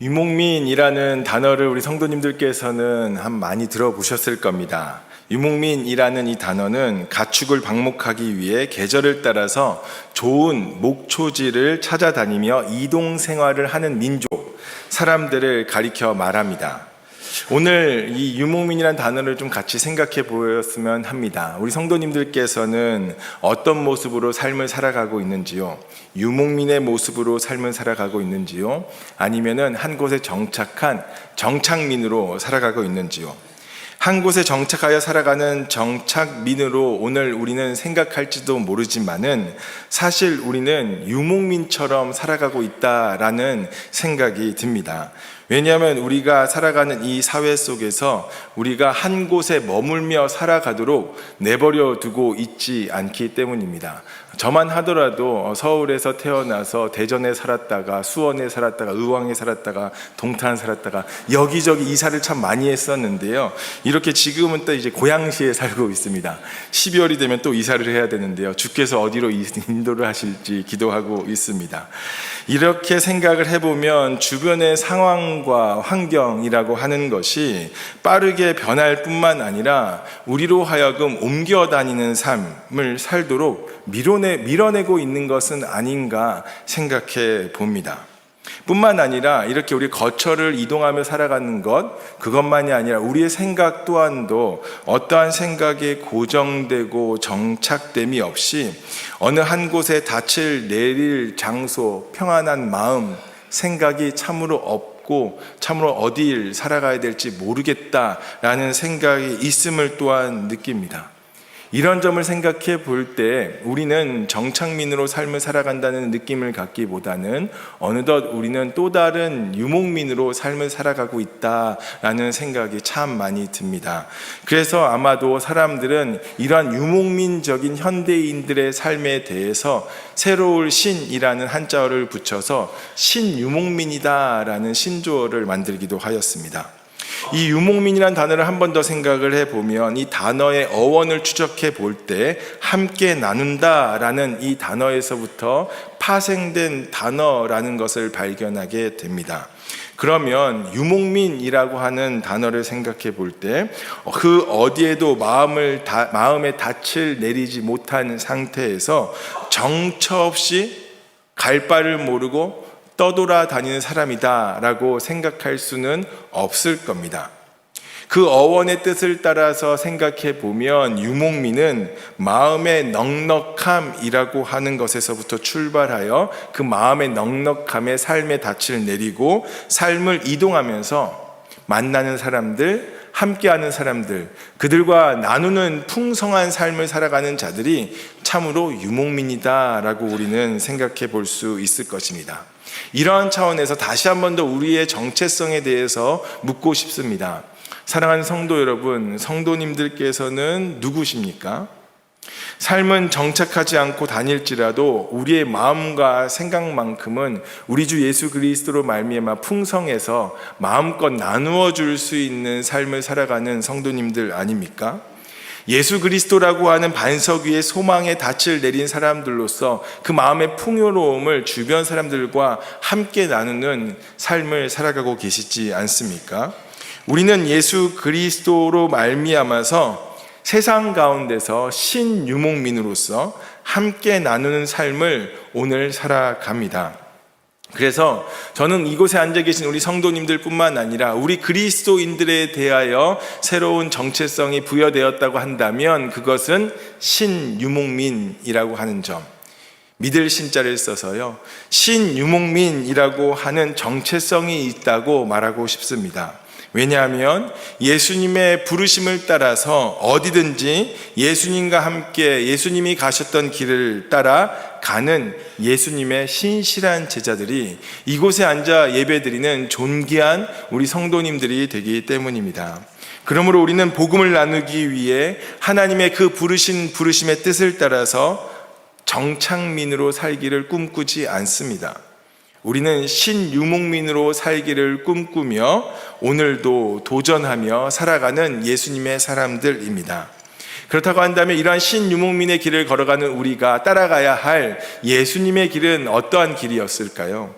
유목민이라는 단어를 우리 성도님들께서는 많이 들어보셨을 겁니다. 유목민이라는 이 단어는 가축을 방목하기 위해 계절을 따라서 좋은 목초지를 찾아다니며 이동 생활을 하는 민족, 사람들을 가리켜 말합니다. 오늘 이 유목민이라는 단어를 좀 같이 생각해 보였으면 합니다. 우리 성도님들께서는 어떤 모습으로 삶을 살아가고 있는지요? 유목민의 모습으로 삶을 살아가고 있는지요? 아니면은 한 곳에 정착한 정착민으로 살아가고 있는지요? 한 곳에 정착하여 살아가는 정착민으로 오늘 우리는 생각할지도 모르지만은 사실 우리는 유목민처럼 살아가고 있다라는 생각이 듭니다. 왜냐하면 우리가 살아가는 이 사회 속에서 우리가 한 곳에 머물며 살아가도록 내버려 두고 있지 않기 때문입니다. 저만 하더라도 서울에서 태어나서 대전에 살았다가 수원에 살았다가 의왕에 살았다가 동탄 살았다가 여기저기 이사를 참 많이 했었는데요. 이렇게 지금은 또 이제 고양시에 살고 있습니다. 12월이 되면 또 이사를 해야 되는데요. 주께서 어디로 인도를 하실지 기도하고 있습니다. 이렇게 생각을 해보면 주변의 상황과 환경이라고 하는 것이 빠르게 변할 뿐만 아니라 우리로 하여금 옮겨 다니는 삶을 살도록 밀어내고 있는 것은 아닌가 생각해 봅니다. 뿐만 아니라 이렇게 우리 거처를 이동하며 살아가는 그것만이 아니라 우리의 생각 또한도 어떠한 생각에 고정되고 정착됨이 없이 어느 한 곳에 닻을 내릴 장소, 평안한 마음, 생각이 참으로 없고 참으로 어디를 살아가야 될지 모르겠다라는 생각이 있음을 또한 느낍니다. 이런 점을 생각해 볼 때 우리는 정착민으로 삶을 살아간다는 느낌을 갖기보다는 어느덧 우리는 또 다른 유목민으로 삶을 살아가고 있다라는 생각이 참 많이 듭니다. 그래서 아마도 사람들은 이러한 유목민적인 현대인들의 삶에 대해서 새로울 신이라는 한자어를 붙여서 신유목민이다라는 신조어를 만들기도 하였습니다. 이 유목민이라는 단어를 한 번 더 생각을 해보면 이 단어의 어원을 추적해 볼 때 함께 나눈다라는 이 단어에서부터 파생된 단어라는 것을 발견하게 됩니다. 그러면 유목민이라고 하는 단어를 생각해 볼 때 그 어디에도 마음에 닻을 내리지 못한 상태에서 정처 없이 갈 바를 모르고 떠돌아다니는 사람이다 라고 생각할 수는 없을 겁니다. 그 어원의 뜻을 따라서 생각해 보면 유목민은 마음의 넉넉함이라고 하는 것에서부터 출발하여 그 마음의 넉넉함에 삶의 닻을 내리고 삶을 이동하면서 만나는 사람들, 함께하는 사람들, 그들과 나누는 풍성한 삶을 살아가는 자들이 참으로 유목민이다라고 우리는 생각해 볼 수 있을 것입니다. 이러한 차원에서 다시 한 번 더 우리의 정체성에 대해서 묻고 싶습니다. 사랑하는 성도 여러분, 성도님들께서는 누구십니까? 삶은 정착하지 않고 다닐지라도 우리의 마음과 생각만큼은 우리 주 예수 그리스도로 말미암아 풍성해서 마음껏 나누어 줄 수 있는 삶을 살아가는 성도님들 아닙니까? 예수 그리스도라고 하는 반석 위에 소망의 닻을 내린 사람들로서 그 마음의 풍요로움을 주변 사람들과 함께 나누는 삶을 살아가고 계시지 않습니까? 우리는 예수 그리스도로 말미암아서 세상 가운데서 신유목민으로서 함께 나누는 삶을 오늘 살아갑니다. 그래서 저는 이곳에 앉아 계신 우리 성도님들 뿐만 아니라 우리 그리스도인들에 대하여 새로운 정체성이 부여되었다고 한다면 그것은 신유목민이라고 하는 점, 믿을 신자를 써서요, 신유목민이라고 하는 정체성이 있다고 말하고 싶습니다. 왜냐하면 예수님의 부르심을 따라서 어디든지 예수님과 함께 예수님이 가셨던 길을 따라 가는 예수님의 신실한 제자들이 이곳에 앉아 예배드리는 존귀한 우리 성도님들이 되기 때문입니다. 그러므로 우리는 복음을 나누기 위해 하나님의 그 부르심의 뜻을 따라서 정착민으로 살기를 꿈꾸지 않습니다. 우리는 신유목민으로 살기를 꿈꾸며 오늘도 도전하며 살아가는 예수님의 사람들입니다. 그렇다고 한다면 이러한 신유목민의 길을 걸어가는 우리가 따라가야 할 예수님의 길은 어떠한 길이었을까요?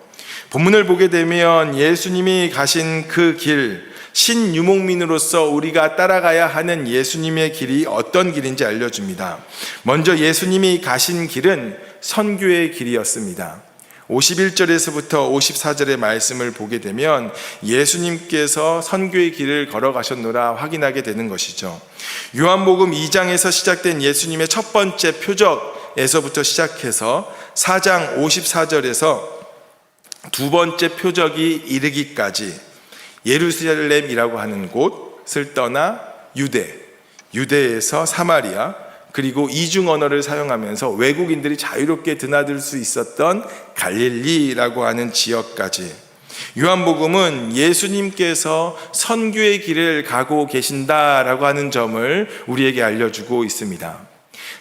본문을 보게 되면 예수님이 가신 그 길, 신유목민으로서 우리가 따라가야 하는 예수님의 길이 어떤 길인지 알려줍니다. 먼저 예수님이 가신 길은 선교의 길이었습니다. 51절에서부터 54절의 말씀을 보게 되면 예수님께서 선교의 길을 걸어가셨노라 확인하게 되는 것이죠. 요한복음 2장에서 시작된 예수님의 첫 번째 표적에서부터 시작해서 4장 54절에서 두 번째 표적이 이르기까지 예루살렘이라고 하는 곳을 떠나 유대에서 사마리아, 그리고 이중 언어를 사용하면서 외국인들이 자유롭게 드나들 수 있었던 갈릴리라고 하는 지역까지, 요한복음은 예수님께서 선교의 길을 가고 계신다라고 하는 점을 우리에게 알려주고 있습니다.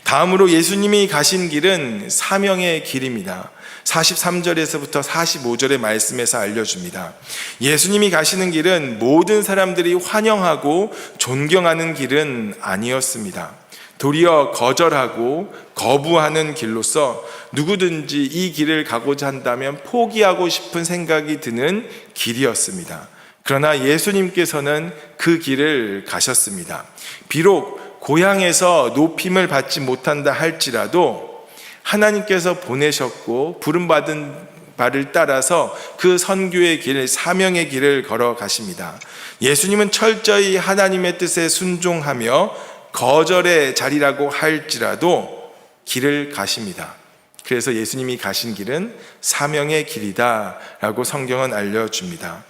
다음으로 예수님이 가신 길은 사명의 길입니다. 43절에서부터 45절의 말씀에서 알려줍니다. 예수님이 가시는 길은 모든 사람들이 환영하고 존경하는 길은 아니었습니다. 도리어 거절하고 거부하는 길로서 누구든지 이 길을 가고자 한다면 포기하고 싶은 생각이 드는 길이었습니다. 그러나 예수님께서는 그 길을 가셨습니다. 비록 고향에서 높임을 받지 못한다 할지라도 하나님께서 보내셨고 부름받은 바를 따라서 그 선교의 길, 사명의 길을 걸어가십니다. 예수님은 철저히 하나님의 뜻에 순종하며 거절의 자리라고 할지라도 길을 가십니다. 그래서 예수님이 가신 길은 사명의 길이다 라고 성경은 알려줍니다.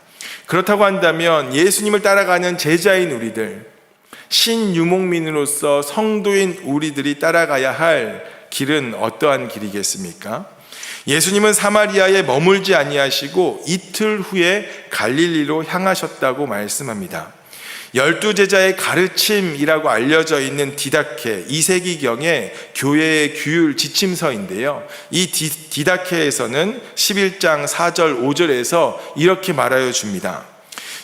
그렇다고 한다면 예수님을 따라가는 제자인 우리들, 신유목민으로서 성도인 우리들이 따라가야 할 길은 어떠한 길이겠습니까? 예수님은 사마리아에 머물지 아니하시고 이틀 후에 갈릴리로 향하셨다고 말씀합니다. 12제자의 가르침이라고 알려져 있는 디다케, 2세기경의 교회의 규율 지침서인데요. 이 디다케에서는 11장 4절 5절에서 이렇게 말하여 줍니다.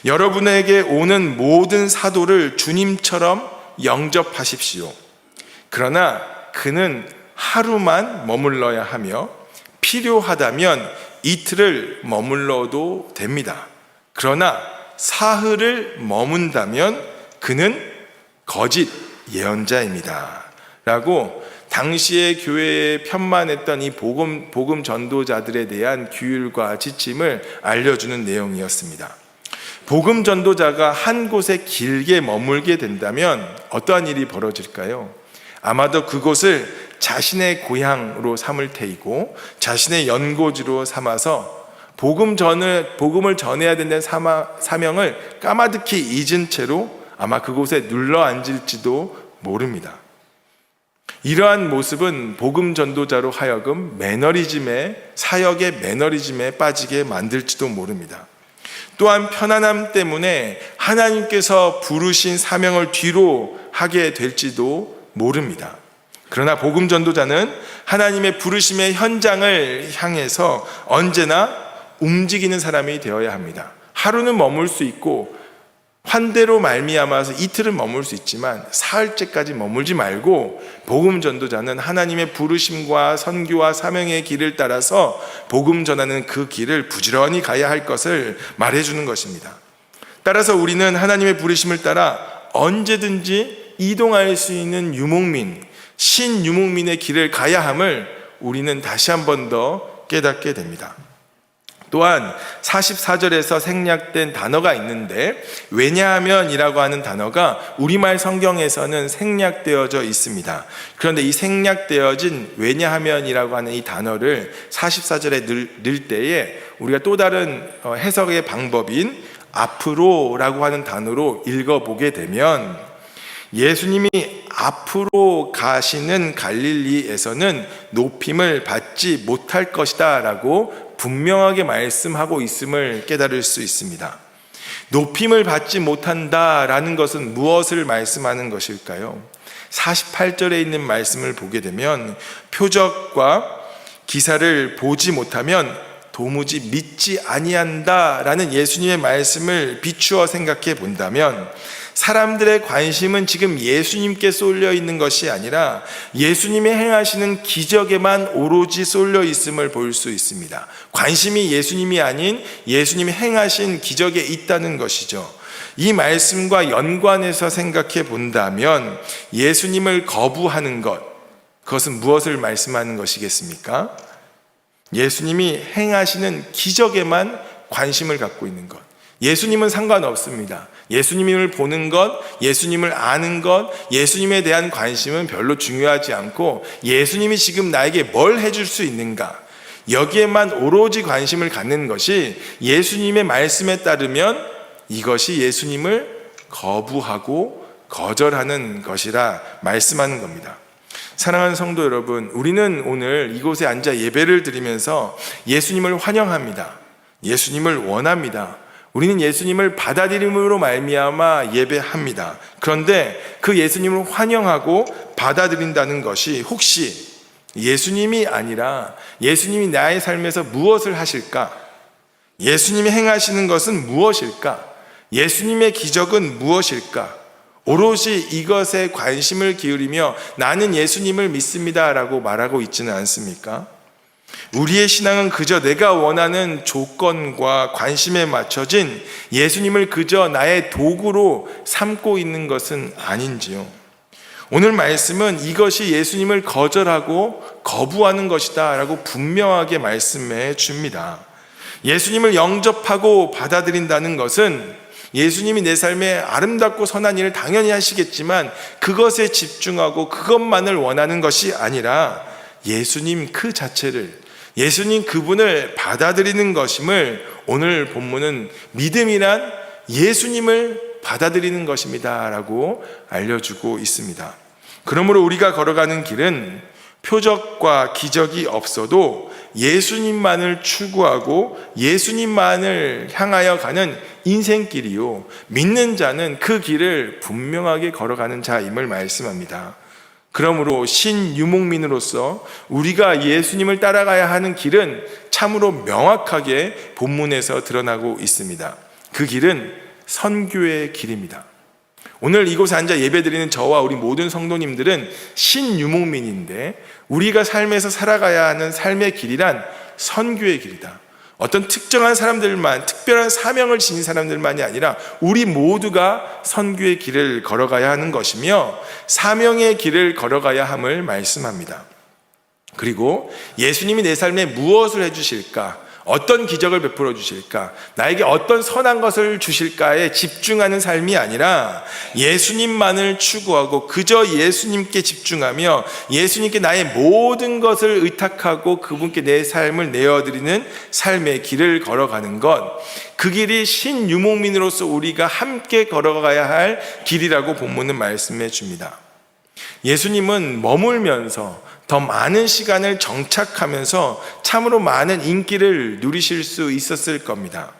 여러분에게 오는 모든 사도를 주님처럼 영접하십시오. 그러나 그는 하루만 머물러야 하며 필요하다면 이틀을 머물러도 됩니다. 그러나 사흘을 머문다면 그는 거짓 예언자입니다 라고 당시의 교회에 편만했던 이 복음 전도자들에 대한 규율과 지침을 알려주는 내용이었습니다. 복음 전도자가 한 곳에 길게 머물게 된다면 어떠한 일이 벌어질까요? 아마도 그곳을 자신의 고향으로 삼을 테이고 자신의 연고지로 삼아서 복음을 전해야 된다는 사명을 까마득히 잊은 채로 아마 그곳에 눌러 앉을지도 모릅니다. 이러한 모습은 복음 전도자로 하여금 사역의 매너리즘에 빠지게 만들지도 모릅니다. 또한 편안함 때문에 하나님께서 부르신 사명을 뒤로 하게 될지도 모릅니다. 그러나 복음 전도자는 하나님의 부르심의 현장을 향해서 언제나 움직이는 사람이 되어야 합니다. 하루는 머물 수 있고 환대로 말미암아서 이틀은 머물 수 있지만 사흘째까지 머물지 말고 복음 전도자는 하나님의 부르심과 선교와 사명의 길을 따라서 복음 전하는 그 길을 부지런히 가야 할 것을 말해주는 것입니다. 따라서 우리는 하나님의 부르심을 따라 언제든지 이동할 수 있는 신유목민의 길을 가야 함을 우리는 다시 한 번 더 깨닫게 됩니다. 또한 44절에서 생략된 단어가 있는데 왜냐하면이라고 하는 단어가 우리말 성경에서는 생략되어져 있습니다. 그런데 이 생략되어진 왜냐하면이라고 하는 이 단어를 44절에 넣을 때에 우리가 또 다른 해석의 방법인 앞으로라고 하는 단어로 읽어보게 되면 예수님이 앞으로 가시는 갈릴리에서는 높임을 받지 못할 것이다 라고 분명하게 말씀하고 있음을 깨달을 수 있습니다. 높임을 받지 못한다라는 것은 무엇을 말씀하는 것일까요? 48절에 있는 말씀을 보게 되면 표적과 기사를 보지 못하면 도무지 믿지 아니한다라는 예수님의 말씀을 비추어 생각해 본다면 사람들의 관심은 지금 예수님께 쏠려 있는 것이 아니라 예수님이 행하시는 기적에만 오로지 쏠려 있음을 볼 수 있습니다. 관심이 예수님이 아닌 예수님이 행하신 기적에 있다는 것이죠. 이 말씀과 연관해서 생각해 본다면 예수님을 거부하는 것, 그것은 무엇을 말씀하는 것이겠습니까? 예수님이 행하시는 기적에만 관심을 갖고 있는 것. 예수님은 상관없습니다. 예수님을 보는 것, 예수님을 아는 것, 예수님에 대한 관심은 별로 중요하지 않고 예수님이 지금 나에게 뭘 해줄 수 있는가, 여기에만 오로지 관심을 갖는 것이 예수님의 말씀에 따르면 이것이 예수님을 거부하고 거절하는 것이라 말씀하는 겁니다. 사랑하는 성도 여러분, 우리는 오늘 이곳에 앉아 예배를 드리면서 예수님을 환영합니다. 예수님을 원합니다. 우리는 예수님을 받아들임으로 말미암아 예배합니다. 그런데 그 예수님을 환영하고 받아들인다는 것이 혹시 예수님이 아니라 예수님이 나의 삶에서 무엇을 하실까? 예수님이 행하시는 것은 무엇일까? 예수님의 기적은 무엇일까? 오롯이 이것에 관심을 기울이며 나는 예수님을 믿습니다 라고 말하고 있지는 않습니까? 우리의 신앙은 그저 내가 원하는 조건과 관심에 맞춰진 예수님을 그저 나의 도구로 삼고 있는 것은 아닌지요? 오늘 말씀은 이것이 예수님을 거절하고 거부하는 것이다 라고 분명하게 말씀해 줍니다. 예수님을 영접하고 받아들인다는 것은 예수님이 내 삶에 아름답고 선한 일을 당연히 하시겠지만 그것에 집중하고 그것만을 원하는 것이 아니라 예수님 그 자체를, 예수님 그분을 받아들이는 것임을 오늘 본문은 믿음이란 예수님을 받아들이는 것입니다 라고 알려주고 있습니다. 그러므로 우리가 걸어가는 길은 표적과 기적이 없어도 예수님만을 추구하고 예수님만을 향하여 가는 인생길이요, 믿는 자는 그 길을 분명하게 걸어가는 자임을 말씀합니다. 그러므로 신유목민으로서 우리가 예수님을 따라가야 하는 길은 참으로 명확하게 본문에서 드러나고 있습니다. 그 길은 선교의 길입니다. 오늘 이곳에 앉아 예배드리는 저와 우리 모든 성도님들은 신유목민인데 우리가 삶에서 살아가야 하는 삶의 길이란 선교의 길이다. 어떤 특정한 사람들만, 특별한 사명을 지닌 사람들만이 아니라 우리 모두가 선교의 길을 걸어가야 하는 것이며 사명의 길을 걸어가야 함을 말씀합니다. 그리고 예수님이 내 삶에 무엇을 해주실까, 어떤 기적을 베풀어 주실까, 나에게 어떤 선한 것을 주실까에 집중하는 삶이 아니라 예수님만을 추구하고 그저 예수님께 집중하며 예수님께 나의 모든 것을 의탁하고 그분께 내 삶을 내어드리는 삶의 길을 걸어가는 것, 그 길이 신유목민으로서 우리가 함께 걸어가야 할 길이라고 본문은 말씀해 줍니다. 예수님은 머물면서 더 많은 시간을 정착하면서 참으로 많은 인기를 누리실 수 있었을 겁니다.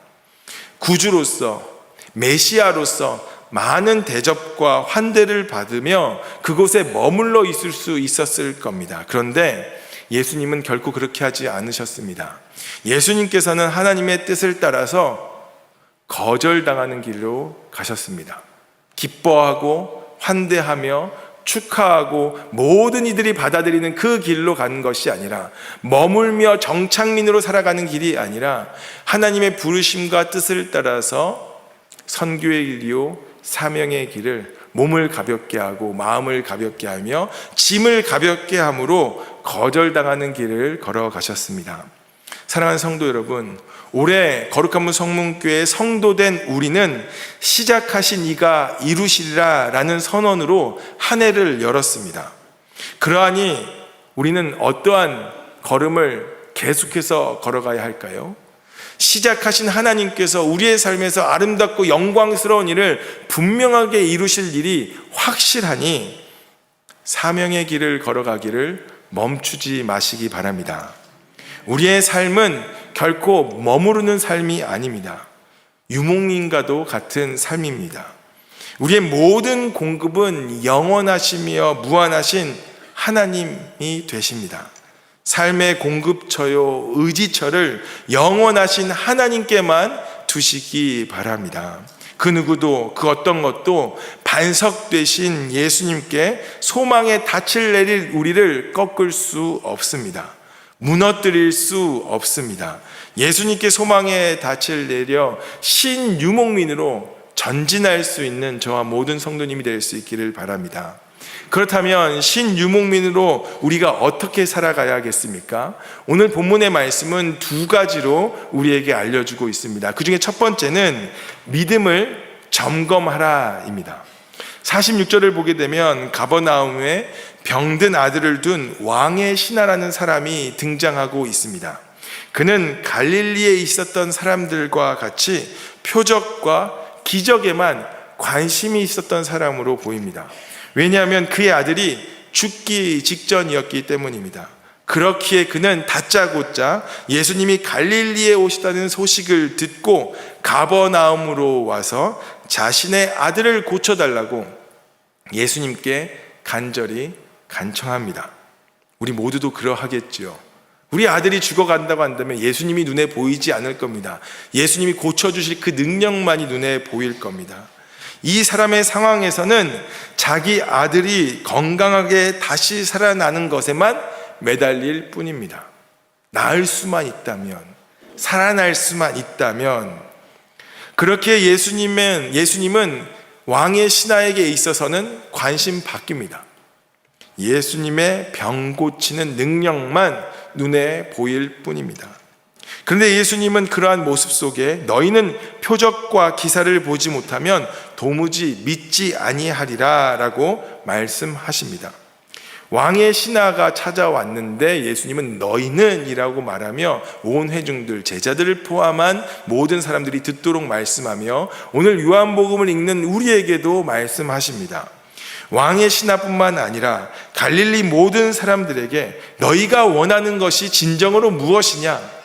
구주로서, 메시아로서 많은 대접과 환대를 받으며 그곳에 머물러 있을 수 있었을 겁니다. 그런데 예수님은 결코 그렇게 하지 않으셨습니다. 예수님께서는 하나님의 뜻을 따라서 거절당하는 길로 가셨습니다. 기뻐하고 환대하며 축하하고 모든 이들이 받아들이는 그 길로 가는 것이 아니라, 머물며 정착민으로 살아가는 길이 아니라 하나님의 부르심과 뜻을 따라서 선교의 길이요 사명의 길을 몸을 가볍게 하고 마음을 가볍게 하며 짐을 가볍게 함으로 거절당하는 길을 걸어가셨습니다. 사랑하는 성도 여러분, 올해 거룩한 문 성문교회 성도된 우리는 시작하신 이가 이루시리라 라는 선언으로 한 해를 열었습니다. 그러하니 우리는 어떠한 걸음을 계속해서 걸어가야 할까요? 시작하신 하나님께서 우리의 삶에서 아름답고 영광스러운 일을 분명하게 이루실 일이 확실하니 사명의 길을 걸어가기를 멈추지 마시기 바랍니다. 우리의 삶은 결코 머무르는 삶이 아닙니다. 유목민과도 같은 삶입니다. 우리의 모든 공급은 영원하시며 무한하신 하나님이 되십니다. 삶의 공급처요 의지처를 영원하신 하나님께만 두시기 바랍니다. 그 누구도 그 어떤 것도 반석 되신 예수님께 소망의 닻을 내릴 우리를 꺾을 수 없습니다. 무너뜨릴 수 없습니다. 예수님께 소망의 닻을 내려 신유목민으로 전진할 수 있는 저와 모든 성도님이 될 수 있기를 바랍니다. 그렇다면 신유목민으로 우리가 어떻게 살아가야겠습니까? 오늘 본문의 말씀은 두 가지로 우리에게 알려주고 있습니다. 그 중에 첫 번째는 믿음을 점검하라입니다. 46절을 보게 되면 가버나움에 병든 아들을 둔 왕의 신하라는 사람이 등장하고 있습니다. 그는 갈릴리에 있었던 사람들과 같이 표적과 기적에만 관심이 있었던 사람으로 보입니다. 왜냐하면 그의 아들이 죽기 직전이었기 때문입니다. 그렇기에 그는 다짜고짜 예수님이 갈릴리에 오시다는 소식을 듣고 가버나움으로 와서 자신의 아들을 고쳐달라고 예수님께 간절히 간청합니다. 우리 모두도 그러하겠지요. 우리 아들이 죽어간다고 한다면 예수님이 눈에 보이지 않을 겁니다. 예수님이 고쳐주실 그 능력만이 눈에 보일 겁니다. 이 사람의 상황에서는 자기 아들이 건강하게 다시 살아나는 것에만 매달릴 뿐입니다. 나을 수만 있다면, 살아날 수만 있다면. 그렇게 예수님은 왕의 신하에게 있어서는 관심 바뀝니다. 예수님의 병 고치는 능력만 눈에 보일 뿐입니다. 그런데 예수님은 그러한 모습 속에 너희는 표적과 기사를 보지 못하면 도무지 믿지 아니하리라 라고 말씀하십니다. 왕의 신하가 찾아왔는데 예수님은 너희는 이라고 말하며 온 회중들, 제자들을 포함한 모든 사람들이 듣도록 말씀하며 오늘 요한복음을 읽는 우리에게도 말씀하십니다. 왕의 신하뿐만 아니라 갈릴리 모든 사람들에게 너희가 원하는 것이 진정으로 무엇이냐?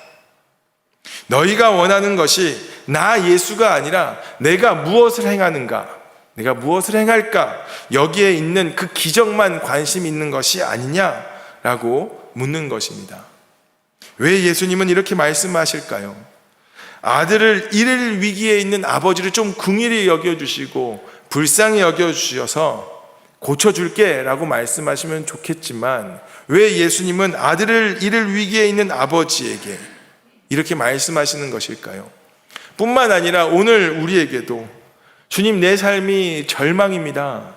너희가 원하는 것이 나 예수가 아니라 내가 무엇을 행하는가? 내가 무엇을 행할까? 여기에 있는 그 기적만 관심 있는 것이 아니냐라고 묻는 것입니다. 왜 예수님은 이렇게 말씀하실까요? 아들을 잃을 위기에 있는 아버지를 좀 긍휼히 여겨주시고 불쌍히 여겨주셔서 고쳐줄게 라고 말씀하시면 좋겠지만 왜 예수님은 아들을 잃을 위기에 있는 아버지에게 이렇게 말씀하시는 것일까요? 뿐만 아니라 오늘 우리에게도 주님, 내 삶이 절망입니다.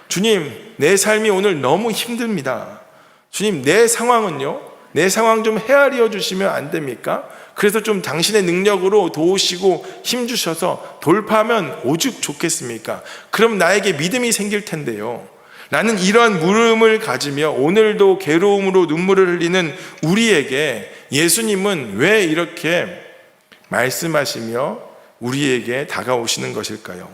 주님, 내 삶이 오늘 너무 힘듭니다. 주님, 내 상황은요? 내 상황 좀 헤아려 주시면 안 됩니까? 그래서 좀 당신의 능력으로 도우시고 힘주셔서 돌파하면 오죽 좋겠습니까? 그럼 나에게 믿음이 생길 텐데요. 나는 이러한 물음을 가지며 오늘도 괴로움으로 눈물을 흘리는 우리에게 예수님은 왜 이렇게 말씀하시며 우리에게 다가오시는 것일까요?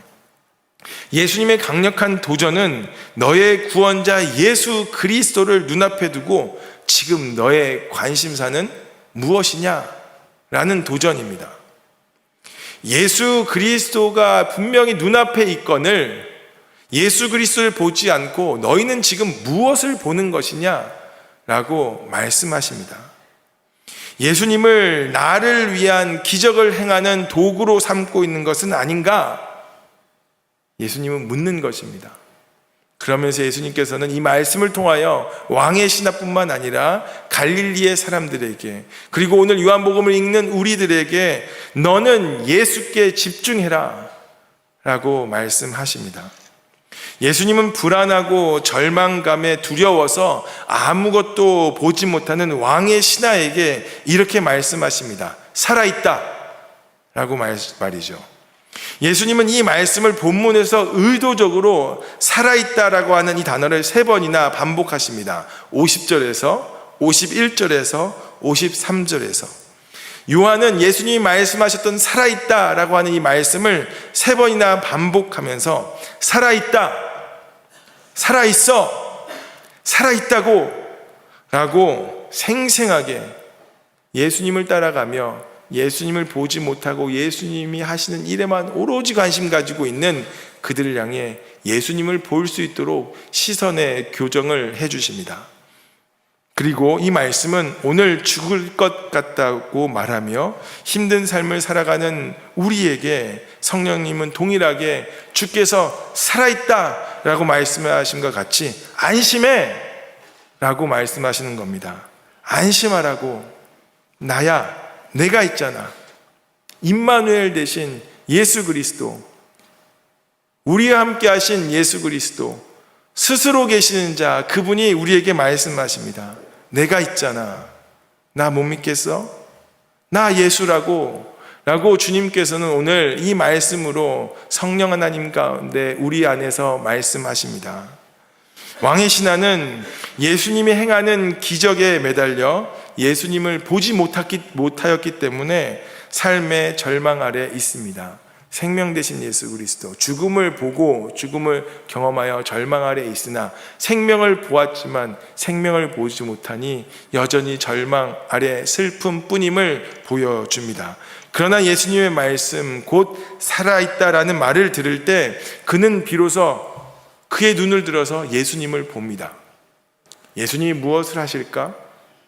예수님의 강력한 도전은 너의 구원자 예수 그리스도를 눈앞에 두고 지금 너의 관심사는 무엇이냐? 라는 도전입니다. 예수 그리스도가 분명히 눈앞에 있거늘 예수 그리스도를 보지 않고 너희는 지금 무엇을 보는 것이냐? 라고 말씀하십니다. 예수님을 나를 위한 기적을 행하는 도구로 삼고 있는 것은 아닌가? 예수님은 묻는 것입니다. 그러면서 예수님께서는 이 말씀을 통하여 왕의 신하뿐만 아니라 갈릴리의 사람들에게 그리고 오늘 요한복음을 읽는 우리들에게 너는 예수께 집중해라 라고 말씀하십니다. 예수님은 불안하고 절망감에 두려워서 아무것도 보지 못하는 왕의 신하에게 이렇게 말씀하십니다. 살아있다 라고 말이죠. 예수님은 이 말씀을 본문에서 의도적으로 살아있다라고 하는 이 단어를 3번이나 반복하십니다. 50절에서 51절에서 53절에서 요한은 예수님이 말씀하셨던 살아있다라고 하는 이 말씀을 3번이나 반복하면서 살아있다, 살아있어, 살아있다고 라고 생생하게 예수님을 따라가며 예수님을 보지 못하고 예수님이 하시는 일에만 오로지 관심 가지고 있는 그들을 향해 예수님을 볼 수 있도록 시선의 교정을 해주십니다. 그리고 이 말씀은 오늘 죽을 것 같다고 말하며 힘든 삶을 살아가는 우리에게 성령님은 동일하게 주께서 살아있다 라고 말씀하신 것 같이 안심해 라고 말씀하시는 겁니다. 안심하라고. 나야, 내가 있잖아. 임마누엘 대신 예수 그리스도, 우리와 함께 하신 예수 그리스도, 스스로 계시는 자, 그분이 우리에게 말씀하십니다. 내가 있잖아. 나 못 믿겠어? 나 예수라고 주님께서는 오늘 이 말씀으로 성령 하나님 가운데 우리 안에서 말씀하십니다. 왕의 신하는 예수님이 행하는 기적에 매달려 예수님을 보지 못하였기 때문에 삶의 절망 아래 있습니다. 생명 되신 예수 그리스도, 죽음을 보고 죽음을 경험하여 절망 아래 있으나 생명을 보았지만 생명을 보지 못하니 여전히 절망 아래 슬픔뿐임을 보여줍니다. 그러나 예수님의 말씀, 곧 살아있다라는 말을 들을 때 그는 비로소 그의 눈을 들어서 예수님을 봅니다. 예수님이 무엇을 하실까?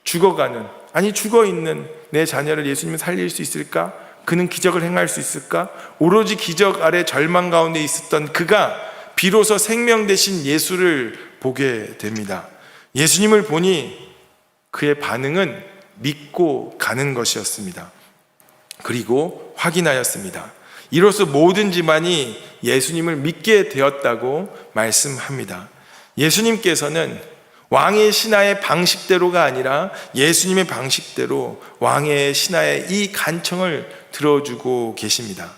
죽어가는, 아니 죽어있는 내 자녀를 예수님이 살릴 수 있을까? 그는 기적을 행할 수 있을까? 오로지 기적 아래 절망 가운데 있었던 그가 비로소 생명 되신 예수를 보게 됩니다. 예수님을 보니 그의 반응은 믿고 가는 것이었습니다. 그리고 확인하였습니다. 이로써 모든 집안이 예수님을 믿게 되었다고 말씀합니다. 예수님께서는 왕의 신하의 방식대로가 아니라 예수님의 방식대로 왕의 신하의 이 간청을 들어주고 계십니다.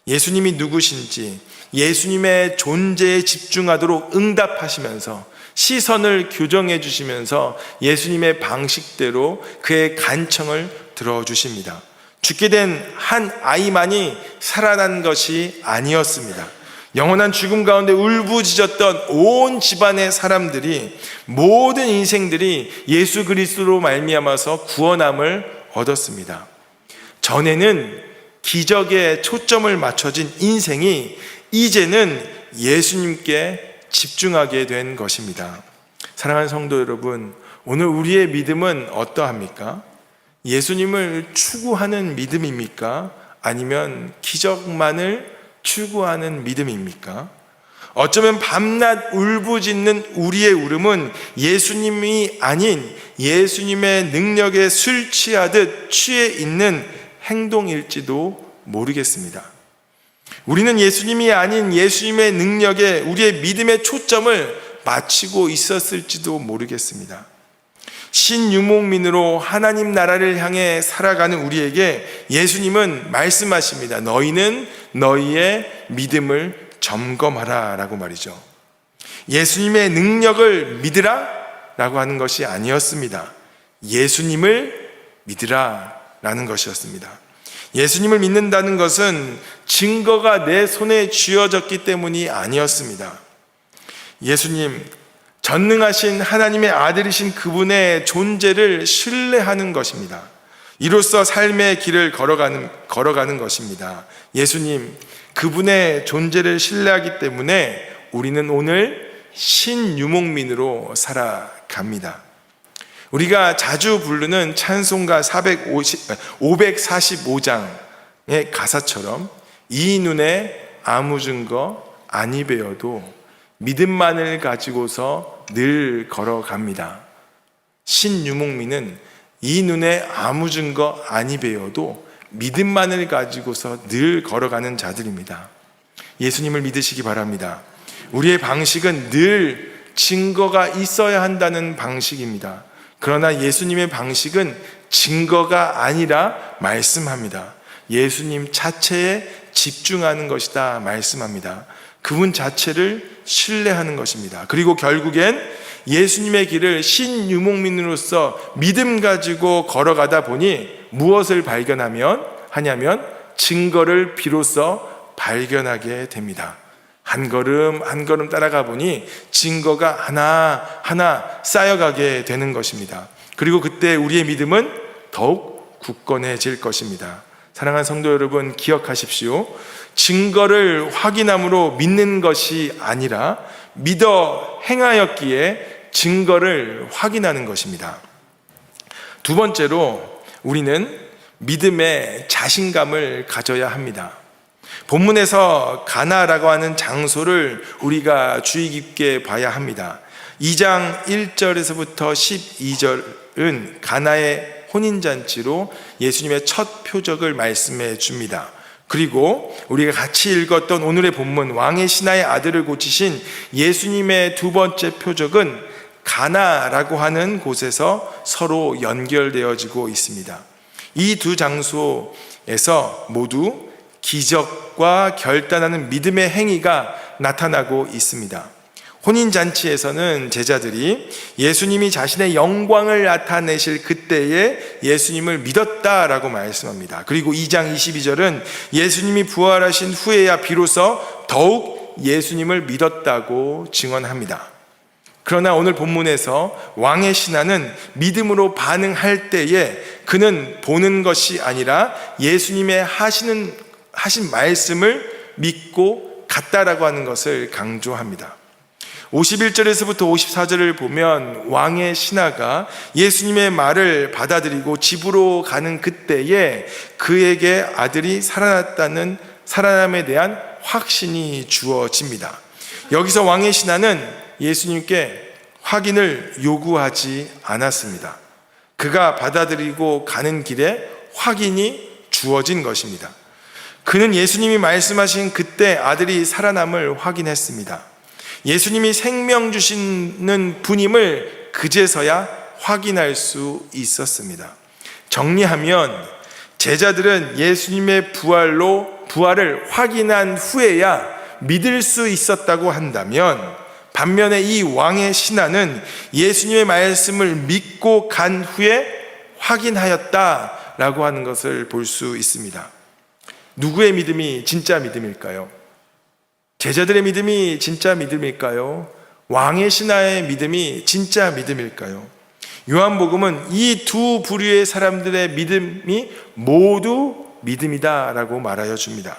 예수님이 누구신지 예수님의 존재에 집중하도록 응답하시면서 시선을 교정해 주시면서 예수님의 방식대로 그의 간청을 들어주십니다. 죽게 된 한 아이만이 살아난 것이 아니었습니다. 영원한 죽음 가운데 울부짖었던 온 집안의 사람들이, 모든 인생들이 예수 그리스도로 말미암아서 구원함을 얻었습니다. 전에는 기적에 초점을 맞춰진 인생이 이제는 예수님께 집중하게 된 것입니다. 사랑하는 성도 여러분, 오늘 우리의 믿음은 어떠합니까? 예수님을 추구하는 믿음입니까? 아니면 기적만을 추구하는 믿음입니까? 어쩌면 밤낮 울부짖는 우리의 울음은 예수님이 아닌 예수님의 능력에 술 취하듯 취해 있는 행동일지도 모르겠습니다. 우리는 예수님이 아닌 예수님의 능력에 우리의 믿음의 초점을 맞추고 있었을지도 모르겠습니다. 신유목민으로 하나님 나라를 향해 살아가는 우리에게 예수님은 말씀하십니다. 너희는 너희의 믿음을 점검하라 라고 말이죠. 예수님의 능력을 믿으라 라고 하는 것이 아니었습니다. 예수님을 믿으라 라는 것이었습니다. 예수님을 믿는다는 것은 증거가 내 손에 쥐어졌기 때문이 아니었습니다. 예수님, 전능하신 하나님의 아들이신 그분의 존재를 신뢰하는 것입니다. 이로써 삶의 길을 걸어가는 것입니다. 예수님, 그분의 존재를 신뢰하기 때문에 우리는 오늘 신유목민으로 살아갑니다. 우리가 자주 부르는 찬송가 545장의 가사처럼 이 눈에 아무 증거 아니 배어도 믿음만을 가지고서 늘 걸어갑니다. 신유목민은 이 눈에 아무 증거 아니 배어도 믿음만을 가지고서 늘 걸어가는 자들입니다. 예수님을 믿으시기 바랍니다. 우리의 방식은 늘 증거가 있어야 한다는 방식입니다. 그러나 예수님의 방식은 증거가 아니라 말씀합니다. 예수님 자체에 집중하는 것이다 말씀합니다. 그분 자체를 신뢰하는 것입니다. 그리고 결국엔 예수님의 길을 신유목민으로서 믿음 가지고 걸어가다 보니 무엇을 하냐면 증거를 비로소 발견하게 됩니다. 한 걸음 한 걸음 따라가 보니 증거가 하나하나 쌓여가게 되는 것입니다. 그리고 그때 우리의 믿음은 더욱 굳건해질 것입니다. 사랑하는 성도 여러분, 기억하십시오. 증거를 확인함으로 믿는 것이 아니라 믿어 행하였기에 증거를 확인하는 것입니다. 두 번째로 우리는 믿음의 자신감을 가져야 합니다. 본문에서 가나라고 하는 장소를 우리가 주의 깊게 봐야 합니다. 2장 1절에서부터 12절은 가나의 혼인잔치로 예수님의 첫 표적을 말씀해 줍니다. 그리고 우리가 같이 읽었던 오늘의 본문 왕의 신하의 아들을 고치신 예수님의 두 번째 표적은 가나라고 하는 곳에서 서로 연결되어지고 있습니다. 이 두 장소에서 모두 기적과 결단하는 믿음의 행위가 나타나고 있습니다. 혼인잔치에서는 제자들이 예수님이 자신의 영광을 나타내실 그때에 예수님을 믿었다라고 말씀합니다. 그리고 2장 22절은 예수님이 부활하신 후에야 비로소 더욱 예수님을 믿었다고 증언합니다. 그러나 오늘 본문에서 왕의 신하는 믿음으로 반응할 때에 그는 보는 것이 아니라 예수님의 하신 말씀을 믿고 갔다라고 하는 것을 강조합니다. 51절에서부터 54절을 보면 왕의 신하가 예수님의 말을 받아들이고 집으로 가는 그때에 그에게 아들이 살아남에 대한 확신이 주어집니다. 여기서 왕의 신하는 예수님께 확인을 요구하지 않았습니다. 그가 받아들이고 가는 길에 확인이 주어진 것입니다. 그는 예수님이 말씀하신 그때 아들이 살아남을 확인했습니다. 예수님이 생명 주시는 분임을 그제서야 확인할 수 있었습니다. 정리하면 제자들은 예수님의 부활을 확인한 후에야 믿을 수 있었다고 한다면, 반면에 이 왕의 신하는 예수님의 말씀을 믿고 간 후에 확인하였다라고 하는 것을 볼 수 있습니다. 누구의 믿음이 진짜 믿음일까요? 제자들의 믿음이 진짜 믿음일까요? 왕의 신하의 믿음이 진짜 믿음일까요? 요한복음은 이 두 부류의 사람들의 믿음이 모두 믿음이다라고 말하여 줍니다.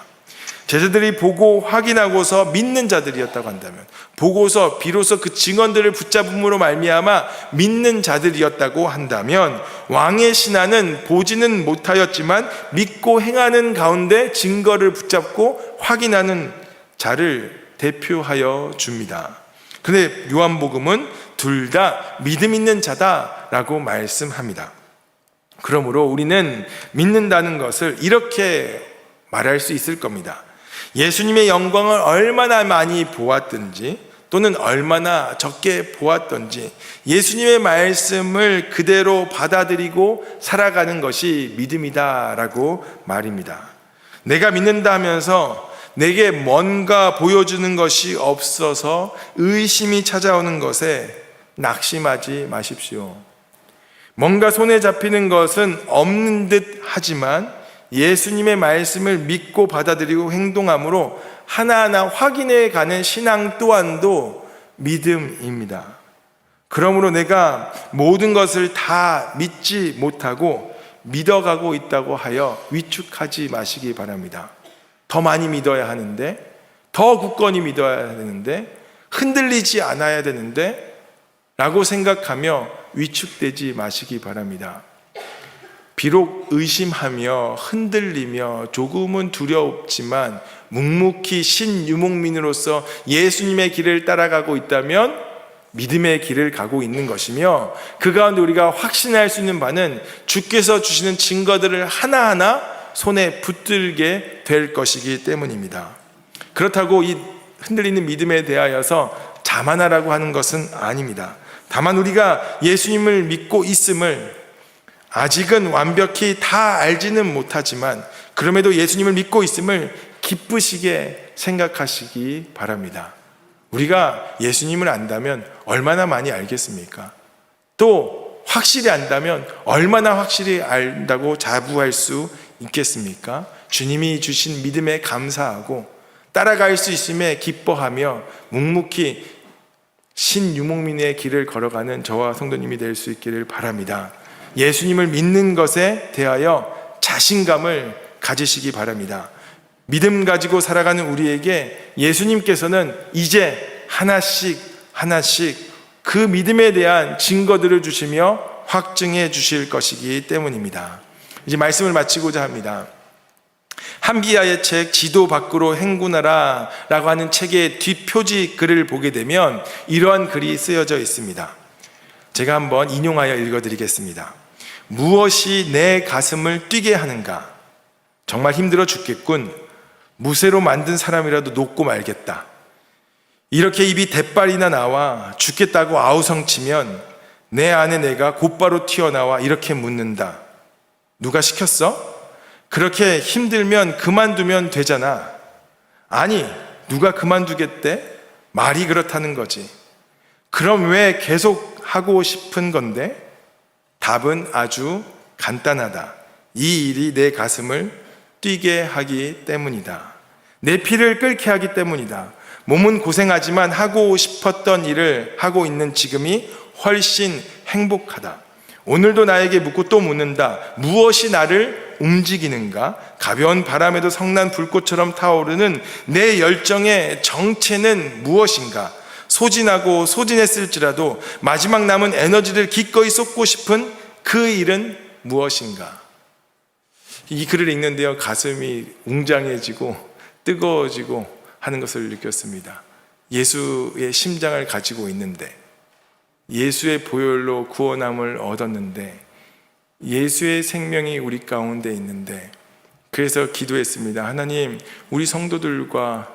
제자들이 보고 확인하고서 믿는 자들이었다고 한다면, 보고서 비로소 그 증언들을 붙잡음으로 말미암아 믿는 자들이었다고 한다면, 왕의 신하는 보지는 못하였지만 믿고 행하는 가운데 증거를 붙잡고 확인하는 자를 대표하여 줍니다. 그런데 요한복음은 둘 다 믿음 있는 자다라고 말씀합니다. 그러므로 우리는 믿는다는 것을 이렇게 말할 수 있을 겁니다. 예수님의 영광을 얼마나 많이 보았든지 또는 얼마나 적게 보았든지 예수님의 말씀을 그대로 받아들이고 살아가는 것이 믿음이다라고 말입니다. 내가 믿는다 하면서 내게 뭔가 보여주는 것이 없어서 의심이 찾아오는 것에 낙심하지 마십시오. 뭔가 손에 잡히는 것은 없는 듯 하지만 예수님의 말씀을 믿고 받아들이고 행동함으로 하나하나 확인해 가는 신앙 또한도 믿음입니다. 그러므로 내가 모든 것을 다 믿지 못하고 믿어가고 있다고 하여 위축하지 마시기 바랍니다. 더 많이 믿어야 하는데, 더 굳건히 믿어야 되는데, 흔들리지 않아야 되는데 라고 생각하며 위축되지 마시기 바랍니다. 비록 의심하며 흔들리며 조금은 두렵지만 묵묵히 신유목민으로서 예수님의 길을 따라가고 있다면 믿음의 길을 가고 있는 것이며, 그 가운데 우리가 확신할 수 있는 바는 주께서 주시는 증거들을 하나하나 손에 붙들게 될 것이기 때문입니다. 그렇다고 이 흔들리는 믿음에 대하여서 자만하라고 하는 것은 아닙니다. 다만 우리가 예수님을 믿고 있음을 아직은 완벽히 다 알지는 못하지만 그럼에도 예수님을 믿고 있음을 기쁘시게 생각하시기 바랍니다. 우리가 예수님을 안다면 얼마나 많이 알겠습니까? 또 확실히 안다면 얼마나 확실히 안다고 자부할 수 있겠습니까? 주님이 주신 믿음에 감사하고 따라갈 수 있음에 기뻐하며 묵묵히 신유목민의 길을 걸어가는 저와 성도님이 될 수 있기를 바랍니다. 예수님을 믿는 것에 대하여 자신감을 가지시기 바랍니다. 믿음 가지고 살아가는 우리에게 예수님께서는 이제 하나씩 그 믿음에 대한 증거들을 주시며 확증해 주실 것이기 때문입니다. 이제 말씀을 마치고자 합니다. 한비야의 책 지도 밖으로 행군하라 라고 하는 책의 뒷표지 글을 보게 되면 이러한 글이 쓰여져 있습니다. 제가 한번 인용하여 읽어드리겠습니다. 무엇이 내 가슴을 뛰게 하는가? 정말 힘들어 죽겠군. 무쇠로 만든 사람이라도 녹고 말겠다. 이렇게 입이 대빨이나 나와 죽겠다고 아우성치면 내 안에 내가 곧바로 튀어나와 이렇게 묻는다. 누가 시켰어? 그렇게 힘들면 그만두면 되잖아. 아니, 누가 그만두겠대? 말이 그렇다는 거지. 그럼 왜 계속 하고 싶은 건데? 답은 아주 간단하다. 이 일이 내 가슴을 뛰게 하기 때문이다. 내 피를 끓게 하기 때문이다. 몸은 고생하지만 하고 싶었던 일을 하고 있는 지금이 훨씬 행복하다. 오늘도 나에게 묻고 또 묻는다. 무엇이 나를 움직이는가? 가벼운 바람에도 성난 불꽃처럼 타오르는 내 열정의 정체는 무엇인가? 소진하고 소진했을지라도 마지막 남은 에너지를 기꺼이 쏟고 싶은 그 일은 무엇인가? 이 글을 읽는데요, 가슴이 웅장해지고 뜨거워지고 하는 것을 느꼈습니다. 예수의 심장을 가지고 있는데, 예수의 보혈로 구원함을 얻었는데, 예수의 생명이 우리 가운데 있는데, 그래서 기도했습니다. 하나님, 우리 성도들과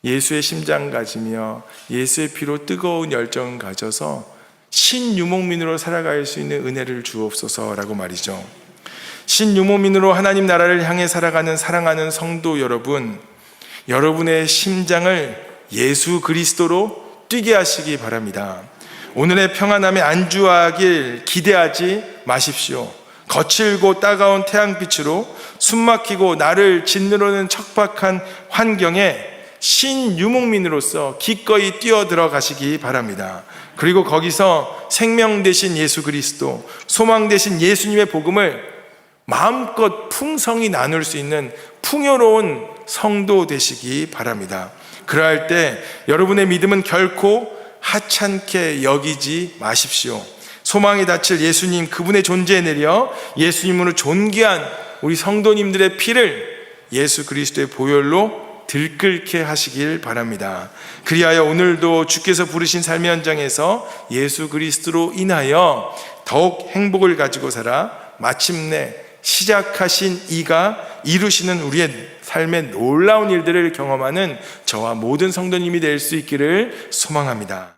예수의 심장 가지며 예수의 피로 뜨거운 열정 가져서 신유목민으로 살아갈 수 있는 은혜를 주옵소서라고 말이죠. 신유목민으로 하나님 나라를 향해 살아가는 사랑하는 성도 여러분, 여러분의 심장을 예수 그리스도로 뛰게 하시기 바랍니다. 오늘의 평안함에 안주하길 기대하지 마십시오. 거칠고 따가운 태양빛으로 숨막히고 나를 짓누르는 척박한 환경에 신유목민으로서 기꺼이 뛰어들어가시기 바랍니다. 그리고 거기서 생명 되신 예수 그리스도, 소망 되신 예수님의 복음을 마음껏 풍성히 나눌 수 있는 풍요로운 성도 되시기 바랍니다. 그러할 때 여러분의 믿음은 결코 하찮게 여기지 마십시오. 소망이 닫힐 예수님, 그분의 존재에 내려 예수님으로 존귀한 우리 성도님들의 피를 예수 그리스도의 보혈로 들끓게 하시길 바랍니다. 그리하여 오늘도 주께서 부르신 삶의 현장에서 예수 그리스도로 인하여 더욱 행복을 가지고 살아 마침내 시작하신 이가 이루시는 우리의 삶의 놀라운 일들을 경험하는 저와 모든 성도님이 될 수 있기를 소망합니다.